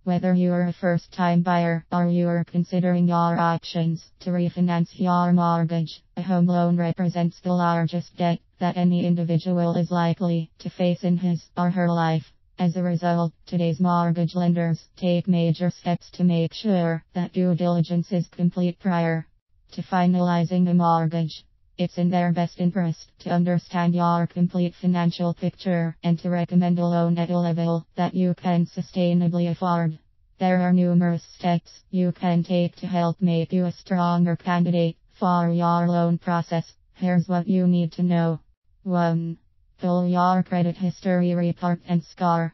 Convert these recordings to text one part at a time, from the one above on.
Whether you are a first time buyer or you are considering your options to refinance your mortgage, a home loan represents the largest debt that any individual is likely to face in his or her life. As a result, today's mortgage lenders take major steps to make sure that due diligence is complete prior to finalizing a mortgage. It's in their best interest to understand your complete financial picture and to recommend a loan at a level that you can sustainably afford. There are numerous steps you can take to help make you a stronger candidate for your loan process. Here's what you need to know. 1. Pull your credit history report and score.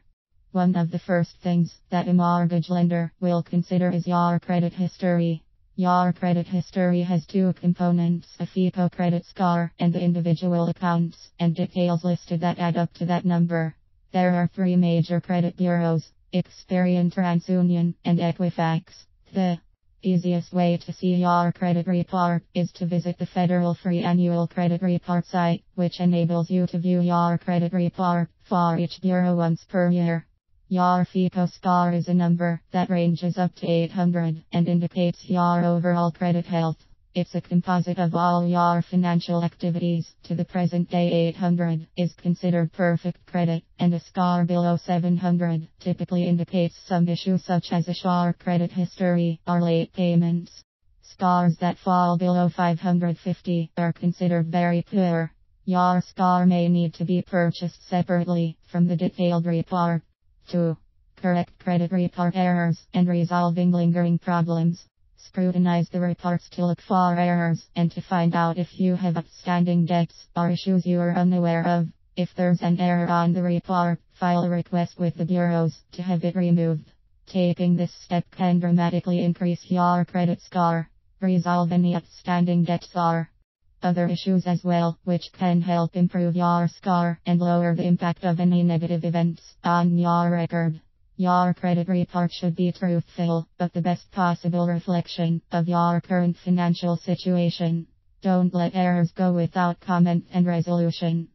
One of the first things that a mortgage lender will consider is your credit history. Your credit history has two components, a FICO credit score and the individual accounts and details listed that add up to that number. There are three major credit bureaus, Experian, TransUnion, and Equifax. The easiest way to see your credit report is to visit the Federal Free Annual Credit Report site, which enables you to view your credit report for each bureau once per year. Your FICO score is a number that ranges up to 800 and indicates your overall credit health. It's a composite of all your financial activities. To the present day, 800 is considered perfect credit, and a score below 700 typically indicates some issue such as a short credit history or late payments. Scores that fall below 550 are considered very poor. Your score may need to be purchased separately from the detailed report. 2. Correct credit report errors and resolving lingering problems. Scrutinize the reports to look for errors and to find out if you have outstanding debts or issues you are unaware of. If there's an error on the report, file a request with the bureaus to have it removed. Taking this step can dramatically increase your credit score, resolve any outstanding debts or other issues as well, which can help improve your score and lower the impact of any negative events on your record. Your credit report should be truthful, but the best possible reflection of your current financial situation. Don't let errors go without comment and resolution.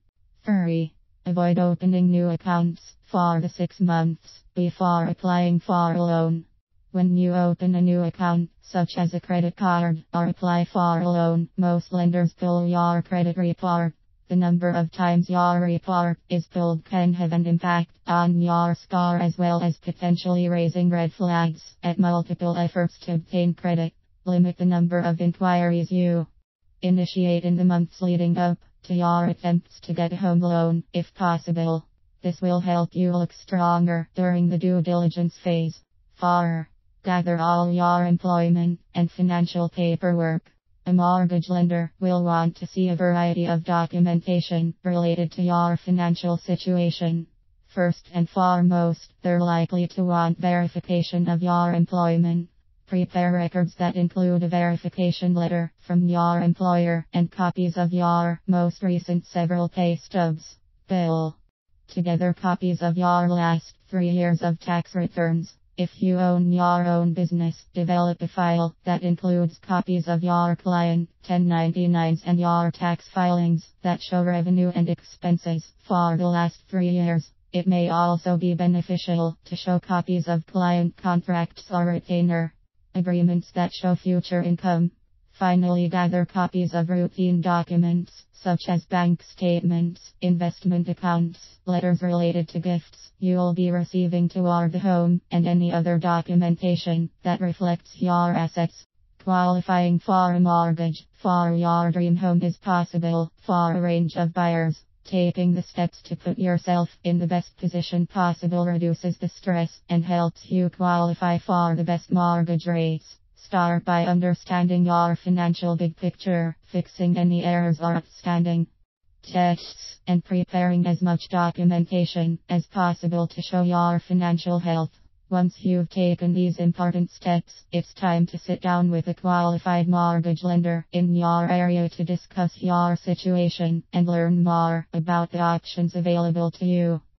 3. Avoid opening new accounts for the 6 months before applying for a loan. When you open a new account, such as a credit card, or apply for a loan, most lenders pull your credit report. The number of times your report is pulled can have an impact on your score as well as potentially raising red flags at multiple efforts to obtain credit. Limit the number of inquiries you initiate in the months leading up to your attempts to get a home loan, if possible. This will help you look stronger during the due diligence phase. 4. Gather all your employment and financial paperwork. A mortgage lender will want to see a variety of documentation related to your financial situation. First and foremost, they're likely to want verification of your employment. Prepare records that include a verification letter from your employer and copies of your most recent several pay stubs. Bill together copies of your last 3 years of tax returns. If you own your own business, develop a file that includes copies of your client 1099s and your tax filings that show revenue and expenses for the last 3 years. It may also be beneficial to show copies of client contracts or retainer agreements that show future income. Finally, gather copies of routine documents, such as bank statements, investment accounts, letters related to gifts you'll be receiving toward the home, and any other documentation that reflects your assets. Qualifying for a mortgage for your dream home is possible for a range of buyers. Taking the steps to put yourself in the best position possible reduces the stress and helps you qualify for the best mortgage rates. Start by understanding your financial big picture, fixing any errors or outstanding tests, and preparing as much documentation as possible to show your financial health. Once you've taken these important steps, it's time to sit down with a qualified mortgage lender in your area to discuss your situation and learn more about the options available to you.